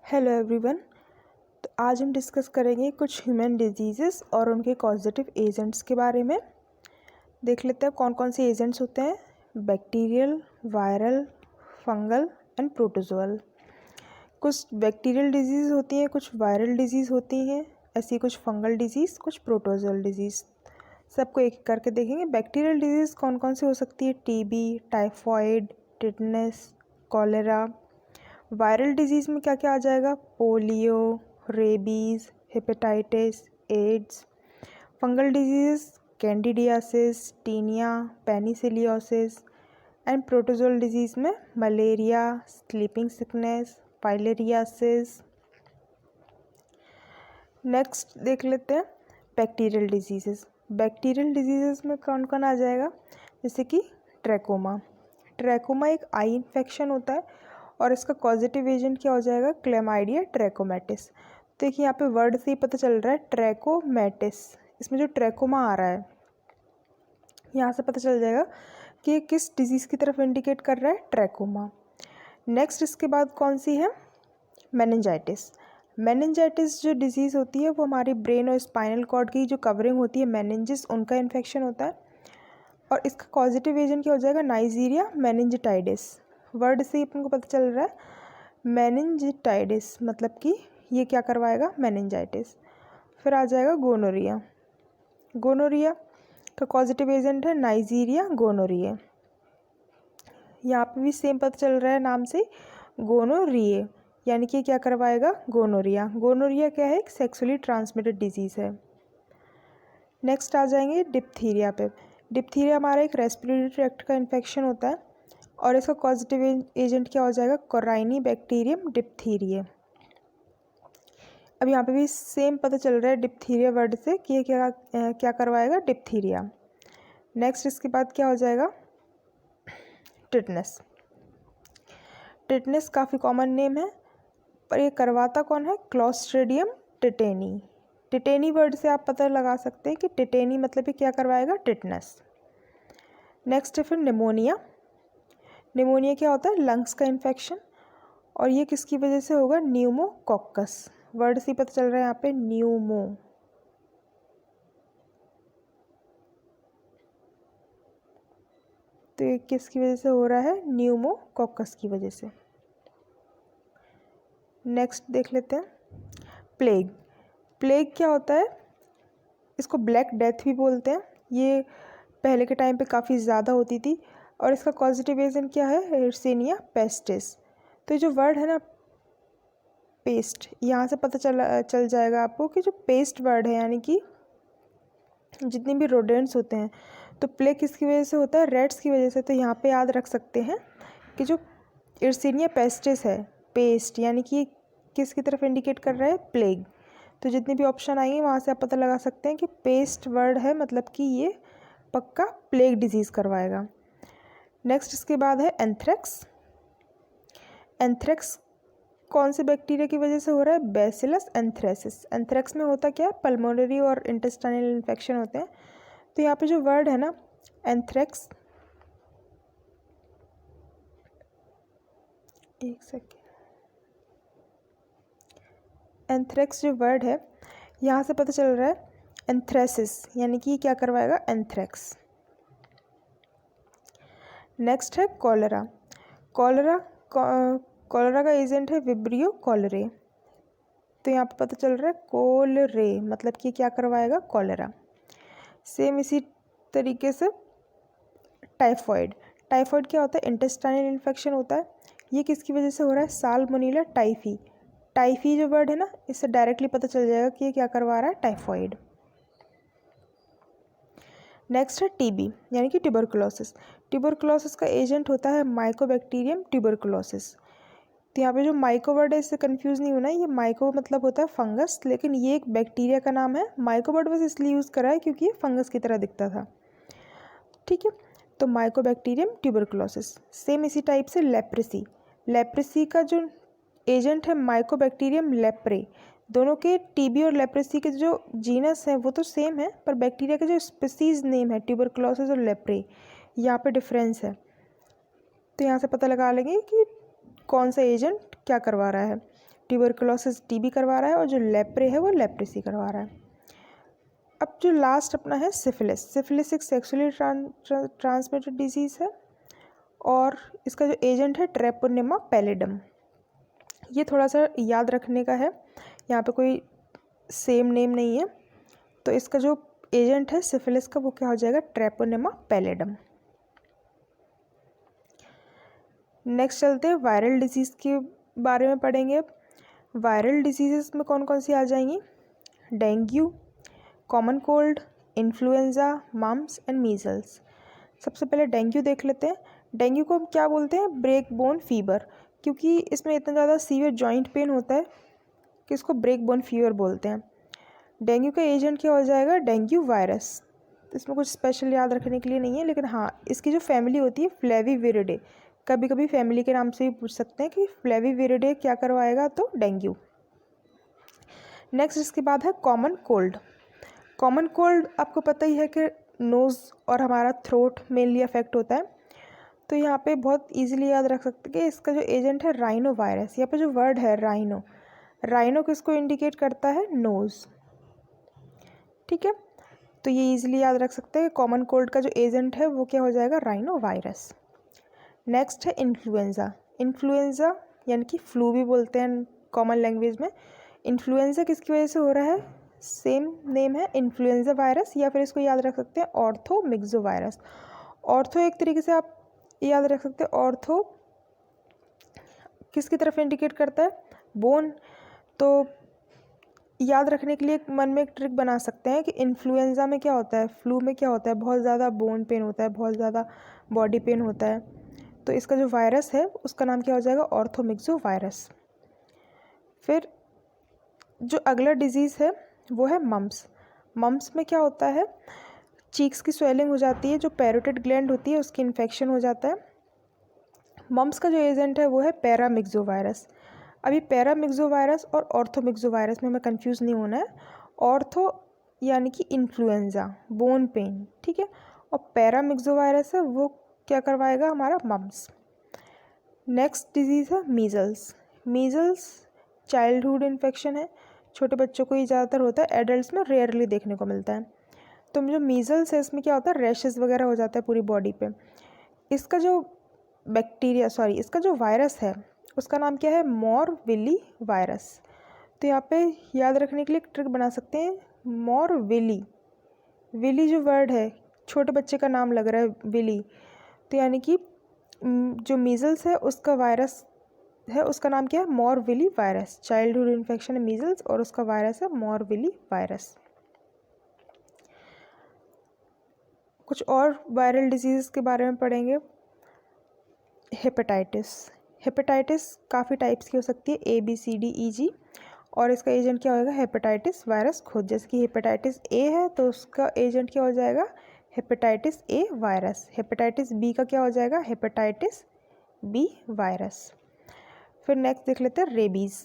Hello everyone. तो आज हम डिस्कस करेंगे कुछ ह्यूमन डिजीज़ेस और उनके कॉजेटिव एजेंट्स के बारे में। देख लेते हैं कौन कौन से एजेंट्स होते हैं। Bacterial, viral, fungal and protozoal. कुछ बैक्टीरियल डिजीज़ होती हैं, कुछ वायरल डिजीज़ होती हैं, ऐसी कुछ फंगल डिजीज़, कुछ प्रोटोजोअल डिजीज़। सबको एक एक करके देखेंगे। बैक्टीरियल डिजीज़ कौन कौन सी हो सकती है? TB, typhoid, tetanus, cholera. Viral disease में क्या क्या आ जाएगा? Polio, rabies, hepatitis, AIDS. Fungal disease candidiasis, tinea, penicilliosis. And protozoal disease में malaria, sleeping sickness, filariasis. Next देख लेते हैं बैक्टीरियल डिजीज़ेस। बैक्टीरियल डिजीज़ेस में कौन कौन आ जाएगा? जैसे कि ट्रैकोमा। ट्रैकोमा एक आई इन्फेक्शन होता है और इसका कॉजेटिव एजेंट क्या हो जाएगा? Chlamydia trachomatis. देखिए यहाँ पे वर्ड से ही पता चल रहा है ट्रैकोमैटिस। इसमें जो ट्रैकोमा आ रहा है यहाँ से पता चल जाएगा कि ये किस डिजीज़ की तरफ इंडिकेट कर रहा है? ट्रैकोमा। नेक्स्ट इसके बाद कौन सी है? मेनिंजाइटिस। मेनिंजाइटिस जो डिजीज़ होती है वो हमारी ब्रेन और स्पाइनल कॉर्ड की जो कवरिंग होती है मेनिंजिस, उनका इन्फेक्शन होता है और इसका कॉजेटिव एजेंट क्या हो जाएगा? नाइजीरिया मेनिंजिटाइडिस। वर्ड से ही अपन को पता चल रहा है मेनिंजिटाइडिस, मतलब कि ये क्या करवाएगा? मेनिंजाइटिस। फिर आ जाएगा गोनोरिया। गोनोरिया का पॉजिटिव एजेंट है नाइजीरिया गोनोरिया। यहाँ पे भी सेम पता चल रहा है नाम से गोनोरिए, यानी कि क्या करवाएगा? गोनोरिया। गोनोरिया क्या है? एक सेक्सुअली ट्रांसमिटेड डिजीज़ है। नेक्स्ट आ जाएंगे डिप्थीरिया पे। डिप्थीरिया हमारा एक रेस्पिरेटरी ट्रैक्ट का इन्फेक्शन होता है और इसका पॉजिटिव एजेंट क्या हो जाएगा? कोराइनी बैक्टीरियम डिप्थीरिया। अब यहाँ पे भी सेम पता चल रहा है डिप्थीरिया वर्ड से कि ये क्या करवाएगा? डिप्थीरिया। नेक्स्ट इसके बाद क्या हो जाएगा? टिटनेस। टिटनेस काफ़ी कॉमन नेम है पर ये करवाता कौन है? Clostridium tetani. टिटेनी वर्ड से आप पता लगा सकते हैं कि टिटेनी मतलब ये क्या करवाएगा? टिटनेस। नेक्स्ट है फिर निमोनिया। निमोनिया क्या होता है? लंग्स का इन्फेक्शन और ये किसकी वजह से होगा? न्यूमोकॉकस। वर्ड से पता चल रहा है यहाँ पे न्यूमो। तो ये किसकी वजह से हो रहा है? न्यूमोकॉकस की वजह से। नेक्स्ट देख लेते हैं प्लेग। प्लेग क्या होता है? इसको ब्लैक डेथ भी बोलते हैं। ये पहले के टाइम पे काफ़ी ज़्यादा होती थी और इसका पॉजिटिव एजेंट क्या है? एयरसेनिया पेस्टिस। तो ये जो वर्ड है ना पेस्ट, यहाँ से पता चल जाएगा आपको कि जो पेस्ट वर्ड है यानी कि जितने भी रोडेंट्स होते हैं, तो प्लेग किसकी वजह से होता है? रेट्स की वजह से। तो यहाँ पे याद रख सकते हैं कि जो एयरसेनिया पेस्टिस है, पेस्ट यानी कि किसकी तरफ इंडिकेट कर रहा है? प्लेग। तो जितने भी ऑप्शन आएंगे वहाँ से आप पता लगा सकते हैं कि पेस्ट वर्ड है मतलब कि ये पक्का प्लेग डिजीज़ करवाएगा। नेक्स्ट इसके बाद है एंथ्रेक्स। एंथ्रेक्स कौन से बैक्टीरिया की वजह से हो रहा है? Bacillus anthracis. एंथ्रेक्स में होता क्या है? पल्मोनरी और इंटेस्टाइनल इन्फेक्शन होते हैं। तो यहाँ पे जो वर्ड है ना एंथ्रेक्स, एक सेकेंड, एंथ्रेक्स जो वर्ड है यहाँ से पता चल रहा है एंथ्रेसिस, यानी कि क्या करवाएगा? एंथ्रेक्स। नेक्स्ट है कॉलेरा। कॉलेरा कॉलेरा का एजेंट है विब्रियो कॉलरे। तो यहाँ पे पता चल रहा है कोलरे, मतलब कि क्या करवाएगा? कॉलेरा। सेम इसी तरीके से टाइफॉइड। टाइफॉइड क्या होता है? इंटेस्टाइनल इन्फेक्शन होता है। ये किसकी वजह से हो रहा है? Salmonella typhi. टाइफी जो वर्ड है ना, इससे डायरेक्टली पता चल जाएगा कि ये क्या करवा रहा है? टाइफॉइड। नेक्स्ट है टीबी यानी कि ट्यूबरकुलोसिस। ट्यूबरकुलोसिस का एजेंट होता है माइकोबैक्टीरियम ट्यूबरकुलोसिस। तो यहाँ पे जो माइको वर्ड है इससे कंफ्यूज नहीं होना है। ये माइको मतलब होता है फंगस, लेकिन ये एक बैक्टीरिया का नाम है। माइको वर्ड बस इसलिए यूज़ करा है क्योंकि ये फंगस की तरह दिखता था। ठीक है, तो माइकोबैक्टीरियम ट्यूबरकुलोसिस। सेम इसी टाइप से लेप्रेसी। लेप्रेसी का जो एजेंट है माइकोबैक्टीरियम लेप्रे। दोनों के टीबी और लेप्रेसी के जो जीनस हैं वो तो सेम है, पर बैक्टीरिया का जो स्पीसीज नेम है ट्यूबरकुलोसिस और लेप्रे, यहाँ पे डिफरेंस है। तो यहाँ से पता लगा लेंगे कि कौन सा एजेंट क्या करवा रहा है। ट्यूबरकुलोसिस टीबी करवा रहा है और जो लेप्रे है वो लेप्रेसी करवा रहा है। अब जो लास्ट अपना है सिफिलिस। सिफिलिस एक सेक्सुअली ट्रांसमिटेड डिजीज़ है और इसका जो एजेंट है ट्रेपोनेमा पैलिडम। ये थोड़ा सा याद रखने का है, यहाँ पे कोई सेम नेम नहीं है, तो इसका जो एजेंट है सिफिलिस का वो क्या हो जाएगा, ट्रेपोनेमा पैलिडम। नेक्स्ट चलते हैं वायरल डिजीज़ के बारे में पढ़ेंगे। वायरल डिजीज़ में कौन कौन सी आ जाएंगी, dengue, common cold, influenza, mumps and measles. सबसे पहले डेंगू देख लेते हैं। डेंगू को हम क्या बोलते हैं, ब्रेक बोन फीवर, क्योंकि इसमें इतना ज़्यादा सीवियर जॉइंट पेन होता है कि इसको ब्रेक बोन फीवर बोलते हैं। डेंगू का एजेंट क्या हो जाएगा, डेंगू वायरस। इसमें कुछ स्पेशल याद रखने के लिए नहीं है, लेकिन हाँ इसकी जो फैमिली होती है फ्लेविविरिडे, कभी कभी फैमिली के नाम से भी पूछ सकते हैं कि फ्लेविविरिडे क्या करवाएगा, तो डेंगू। नेक्स्ट इसके बाद है कॉमन कोल्ड। कॉमन कोल्ड आपको पता ही है कि नोज़ और हमारा थ्रोट मेनली अफेक्ट होता है, तो यहाँ पे बहुत इजीली याद रख सकते हैं कि इसका जो एजेंट है राइनो वायरस। यहाँ पे जो वर्ड है राइनो, राइनो किसको इंडिकेट करता है, नोज़। ठीक है, तो ये इजीली याद रख सकते हैं कि कॉमन कोल्ड का जो एजेंट है वो क्या हो जाएगा, राइनो वायरस। नेक्स्ट है इन्फ्लुएंजा। इन्फ्लुएंजा यानी कि फ्लू भी बोलते हैं कॉमन लैंग्वेज में। इन्फ्लुएंजा किसकी वजह से हो रहा है, सेम नेम है इन्फ्लुएंजा वायरस, या फिर इसको याद रख सकते हैं ऑर्थो मिक्सो वायरस। ऑर्थो एक तरीके से आप याद रख सकते हैं, ऑर्थो किसकी तरफ इंडिकेट करता है, बोन। तो याद रखने के लिए मन में एक ट्रिक बना सकते हैं कि इन्फ्लुएंजा में क्या होता है, फ्लू में क्या होता है, बहुत ज़्यादा बोन पेन होता है, बहुत ज़्यादा बॉडी पेन होता है, तो इसका जो वायरस है उसका नाम क्या हो जाएगा, ऑर्थोमिक्सो वायरस। फिर जो अगला डिजीज़ है वो है मम्स। मम्स में क्या होता है, चीक्स की स्वेलिंग हो जाती है, जो पैरोटिड ग्लैंड होती है उसकी इन्फेक्शन हो जाता है। मम्स का जो एजेंट है वो है पैरामिक्सो वायरस। अभी पैरामिक्सो वायरस और ऑर्थोमिक्सो वायरस में हमें कंफ्यूज नहीं होना है। ऑर्थो यानी कि इन्फ्लुएंजा, बोन पेन, ठीक है, और पैरामिक्सो वायरस है वो क्या करवाएगा, हमारा मम्स। नेक्स्ट डिजीज़ है मीजल्स। मीजल्स चाइल्डहुड इन्फेक्शन है, छोटे बच्चों को ही ज़्यादातर होता है, एडल्ट्स में रेयरली देखने को मिलता है। तो जो मीजल्स है इसमें क्या होता है, रैशेस वगैरह हो जाता है पूरी बॉडी पे। इसका जो इसका जो वायरस है उसका नाम क्या है, मोरविली वायरस। तो यहाँ पे याद रखने के लिए एक ट्रिक बना सकते हैं, मोरविली। विली जो वर्ड है, छोटे बच्चे का नाम लग रहा है विली, तो यानी कि जो मीजल्स है उसका वायरस है उसका नाम क्या है, मोरविली वायरस। चाइल्डहुड इन्फेक्शन है मीजल्स और उसका वायरस है मोरविली वायरस। कुछ और वायरल डिजीज़ के बारे में पढ़ेंगे। हेपेटाइटिस। हेपेटाइटिस काफ़ी टाइप्स की हो सकती है, ABCDEG, और इसका एजेंट क्या होगा, हेपेटाइटिस वायरस खुद। जैसे कि हेपेटाइटिस A है तो उसका एजेंट क्या हो जाएगा, hepatitis A virus. Hepatitis B का क्या हो जाएगा, हेपेटाइटिस B वायरस। फिर नेक्स्ट देख लेते हैं रेबीज़।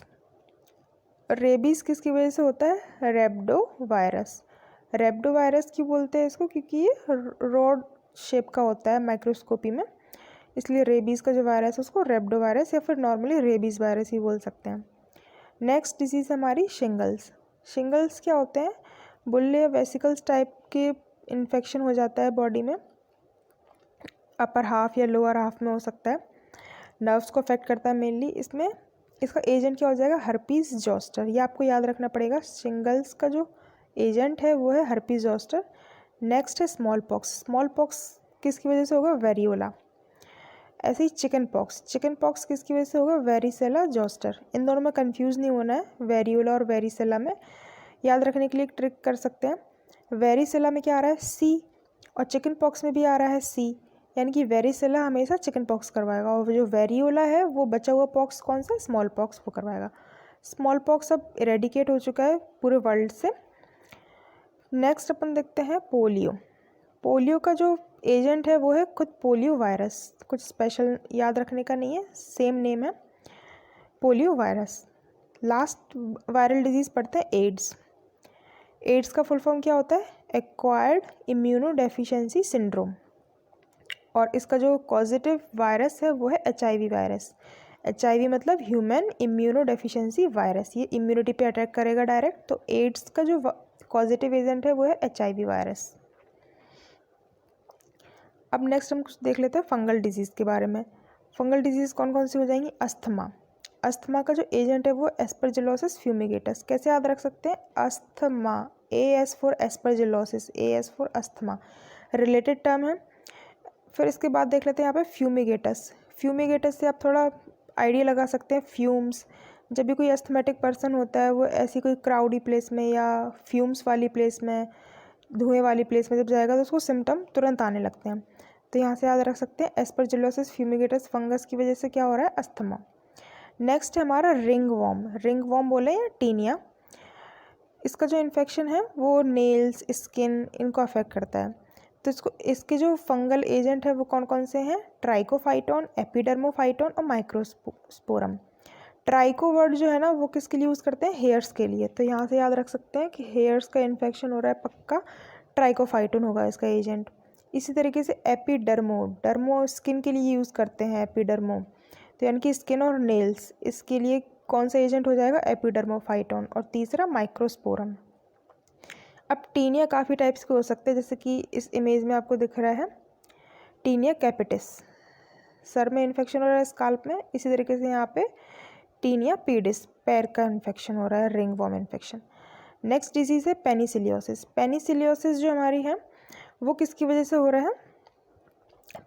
रेबीज़ किसकी वजह से होता है, रेब्डो वायरस। रेब्डो वायरस क्यों बोलते हैं इसको, क्योंकि ये रॉड शेप का होता है माइक्रोस्कोपी में, इसलिए रेबीज़ का जो वायरस है उसको रेब्डो वायरस या फिर नॉर्मली रेबीज़ वायरस ही बोल सकते हैं। नेक्स्ट डिजीज़ हमारी शिंगल्स। शिंगल्स क्या होते हैं, बुल्ले वेसिकल्स टाइप के इन्फेक्शन हो जाता है बॉडी में, अपर हाफ या लोअर हाफ में हो सकता है, नर्व्स को अफेक्ट करता है मेनली। इसमें इसका एजेंट क्या हो जाएगा, हर्पीज़ जोस्टर। ये आपको याद रखना पड़ेगा, शिंगल्स का जो एजेंट है वो है हर्पीज़ जोस्टर। नेक्स्ट है स्मॉल पॉक्स। स्मॉल पॉक्स किसकी वजह से होगा, वेरियोला। ऐसे ही चिकन पॉक्स। चिकन पॉक्स किसकी वजह से होगा, वेरिसेला जोस्टर। इन दोनों में कंफ्यूज नहीं होना है, वेरियोला और वेरिसेला में। याद रखने के लिए एक ट्रिक कर सकते हैं, वेरिसेला में क्या आ रहा है, C, और चिकन पॉक्स में भी आ रहा है C, यानी कि वेरिसेला हमेशा चिकन पॉक्स करवाएगा और जो वेरियोला है वो बचा हुआ पॉक्स कौन सा, स्मॉल पॉक्स, वो करवाएगा। स्मॉल पॉक्स अब इरेडिकेट हो चुका है पूरे वर्ल्ड से। नेक्स्ट अपन देखते हैं पोलियो। पोलियो का जो एजेंट है वो है खुद पोलियो वायरस। कुछ स्पेशल याद रखने का नहीं है, सेम नेम है, polio virus. Last viral disease पढ़ते हैं एड्स। एड्स का फुल फॉर्म क्या होता है, एक्वायर्ड इम्यूनोडेफिशिएंसी सिंड्रोम, और इसका जो पॉजिटिव वायरस है वो है HIV वायरस। HIV मतलब ह्यूमन इम्यूनो डेफिशिएंसी वायरस, ये इम्यूनिटी पे अटैक करेगा डायरेक्ट। तो एड्स का जो कॉजेटिव एजेंट है वो है HIV वायरस। अब नेक्स्ट हम कुछ देख लेते हैं फंगल डिजीज़ के बारे में। फंगल डिजीज़ कौन कौन सी हो जाएंगी? अस्थमा। अस्थमा का जो एजेंट है वो एस्परजिलोसिस फ्यूमिगेटस। कैसे याद रख सकते हैं? Asthma, AS for aspergillosis, AS for asthma, related term है। फिर इसके बाद देख लेते हैं यहाँ पे फ्यूमिगेटस। फ्यूमिगेटस से आप थोड़ा आइडिया लगा सकते हैं, फ्यूम्स। जब भी कोई एस्थमेटिक पर्सन होता है वो ऐसी कोई क्राउडी प्लेस में या फ्यूम्स वाली प्लेस में, धुएं वाली प्लेस में जब जाएगा तो उसको सिम्टम तुरंत आने लगते हैं। तो यहाँ से याद रख सकते हैं एस्परजिलोसिस फ्यूमिगेटस फंगस की वजह से क्या हो रहा है? अस्थमा। नेक्स्ट है हमारा रिंग वॉर्म। रिंग वॉर्म बोले या टीनिया। इसका जो इन्फेक्शन है वो नेल्स, स्किन, इनको अफेक्ट करता है। तो इसके जो फंगल एजेंट है वो कौन कौन से हैं? ट्राइकोफाइटोन, एपिडर्मोफाइटोन और माइक्रोस्पोरम। ट्राइको वर्ड जो है ना वो किसके लिए यूज़ करते हैं? हेयर्स के लिए। तो यहाँ से याद रख सकते हैं कि हेयर्स का इन्फेक्शन हो रहा है पक्का, ट्राइकोफाइटोन होगा इसका एजेंट। इसी तरीके से एपिडर्मो, डर्मो स्किन के लिए यूज़ करते हैं एपिडर्मो, तो यानी कि स्किन और नेल्स, इसके लिए कौन सा एजेंट हो जाएगा? एपिडर्मोफाइटोन। और तीसरा माइक्रोस्पोरम। अब टीनिया काफ़ी टाइप्स के हो सकते हैं, जैसे कि इस इमेज में आपको दिख रहा है टीनिया कैपिटिस, सर में इन्फेक्शन हो रहा है स्काल्प में। इसी तरीके से यहाँ पे टीनिया पीडिस, पैर का इन्फेक्शन हो रहा है, ringworm infection. Next disease है पेनिसिलियोसिस। पेनिसिलियोसिस जो हमारी है वो किसकी वजह से हो रहा है?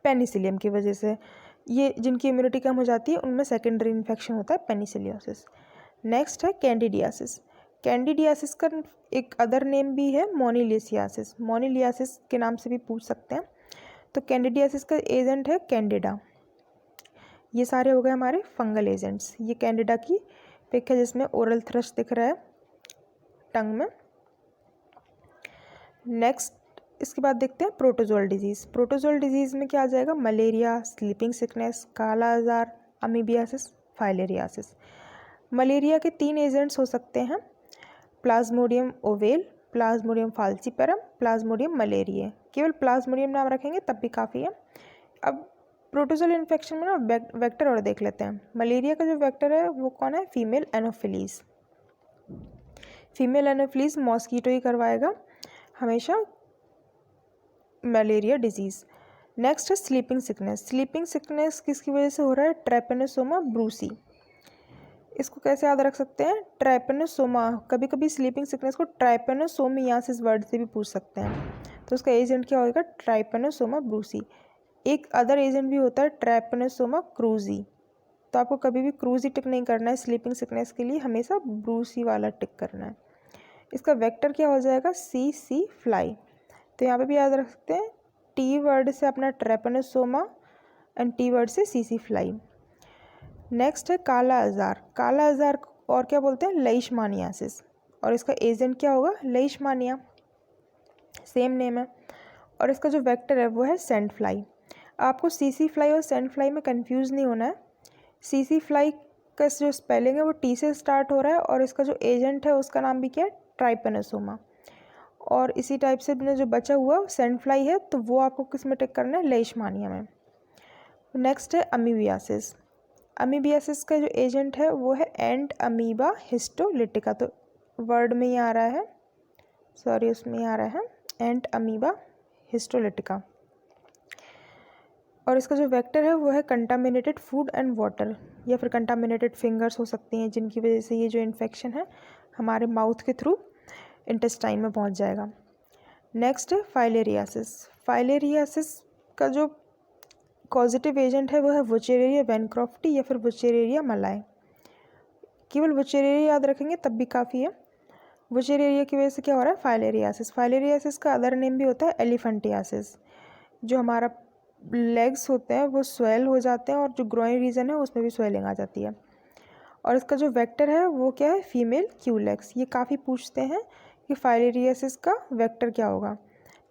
पेनिसिलियम की वजह से। ये जिनकी इम्यूनिटी कम हो जाती है उनमें सेकेंडरी इन्फेक्शन होता है पेनिसिलियोसिस। नेक्स्ट है कैंडिडियासिस। कैंडिडियासिस का एक अदर नेम भी है मोनिलिसियासिस, मोनिलियासिस के नाम से भी पूछ सकते हैं। तो कैंडिडियासिस का एजेंट है कैंडिडा। ये सारे हो गए हमारे फंगल एजेंट्स। ये कैंडिडा की पिक है जिसमें ओरल थ्रश दिख रहा है टंग में। नेक्स्ट इसके बाद देखते हैं प्रोटोजोल डिजीज़। प्रोटोजोल डिजीज़ में क्या आ जाएगा? मलेरिया, स्लीपिंग सिकनेस, काला आजार, अमीबियासिस, फाइलेरियासिस। मलेरिया के 3 एजेंट्स हो सकते हैं, Plasmodium oval, Plasmodium falciparum, Plasmodium malaria. केवल प्लाज्मोडियम नाम रखेंगे तब भी काफ़ी है। अब प्रोटोजोल इन्फेक्शन में ना वेक्टर और देख लेते हैं। मलेरिया का जो वेक्टर है वो कौन है? Female anopheles. Female anopheles mosquito ही करवाएगा हमेशा मलेरिया डिजीज़। नेक्स्ट है स्लीपिंग सिकनेस। स्लीपिंग सिकनेस किसकी वजह से हो रहा है? Trypanosoma brucei. इसको कैसे याद रख सकते हैं? ट्रैपेनोसोमा, कभी कभी स्लीपिंग सिकनेस को ट्राइपेनोसोमियासिस वर्ड से भी पूछ सकते हैं। तो उसका एजेंट क्या होगा? Trypanosoma Brucie. एक अदर एजेंट भी होता है ट्रैपेनोसोमा क्रूजी। तो आपको कभी भी क्रूजी टिक नहीं करना है स्लीपिंग सिकनेस के लिए, हमेशा ब्रूसी वाला टिक करना है। इसका वेक्टर क्या हो जाएगा? सी फ्लाई। तो यहाँ पे भी याद रख सकते हैं टी वर्ड से अपना ट्रैपेनोसोमा एंड टी वर्ड से सी फ्लाई। नेक्स्ट है काला आजार। काला आजार और क्या बोलते हैं? लेइशमानियासिस। और इसका एजेंट क्या होगा? लेइशमानिया, सेम नेम है। और इसका जो वेक्टर है वो है सेंट फ्लाई। आपको सी फ्लाई और सेंट फ्लाई में कंफ्यूज नहीं होना है। सी फ्लाई का जो स्पेलिंग है वो टी से स्टार्ट हो रहा है और इसका जो एजेंट है उसका नाम भी क्या है? ट्राइपेनोसोमा। और इसी टाइप से जो बचा हुआ सेंट फ्लाई है तो वो आपको किस में टिक करना है? लेइशमानिया में। नेक्स्ट है अमीबियासिस। अमीबियासिस का जो एजेंट है वो है एंट अमीबा हिस्टोलिटिका। तो वर्ड में ही आ रहा है, सॉरी उसमें ही आ रहा है एंट अमीबा हिस्टोलिटिका। और इसका जो वेक्टर है वो है कंटामिनेटेड फूड एंड वाटर, या फिर कंटामिनेटेड फिंगर्स हो सकती हैं जिनकी वजह से ये जो इन्फेक्शन है हमारे माउथ के थ्रू इंटेस्टाइन में पहुंच जाएगा। नेक्स्ट है फाइलेरियासिस। फाइलेरियासिस का जो कॉजेटिव एजेंट है वो है वुचेरेरिया वैनक्रॉफ्टी या फिर वुचेरेरिया मलाय। केवल वुचेरेरिया याद रखेंगे तब भी काफ़ी है। वुचेरेरिया की वजह से क्या हो रहा है? फाइलेरियासिस। फाइलेरियासिस का अदर नेम भी होता है एलिफेंटियासिस। जो हमारा लेग्स होते हैं वो स्वेल हो जाते हैं और जो ग्रोइन रीजन है उसमें भी स्वेलिंग आ जाती है। और इसका जो वेक्टर है वो क्या है? Female Culex. ये काफ़ी पूछते हैं कि फाइलेरियासिस का वेक्टर क्या होगा,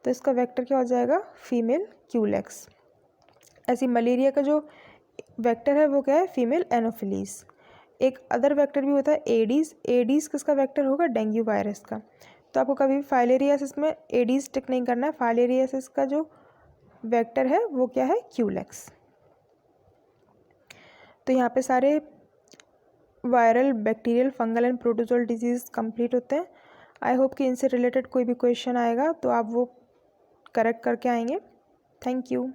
तो इसका वेक्टर क्या हो जाएगा? Female Culex. ऐसी मलेरिया का जो वेक्टर है वो क्या है? Female anopheles. एक अदर वेक्टर भी होता है एडीज़। एडीज़ किसका वेक्टर होगा? डेंगू वायरस का। तो आपको कभी भी फाइलेरियासिस में एडीज़ टिक नहीं करना है। फाइलेरियासिस का जो वेक्टर है वो क्या है? क्यूलेक्स। तो यहाँ पे सारे viral, bacterial, fungal and protozoal disease complete होते हैं। आई होप कि इनसे रिलेटेड कोई भी क्वेश्चन आएगा तो आप वो करेक्ट करके आएंगे। Thank you.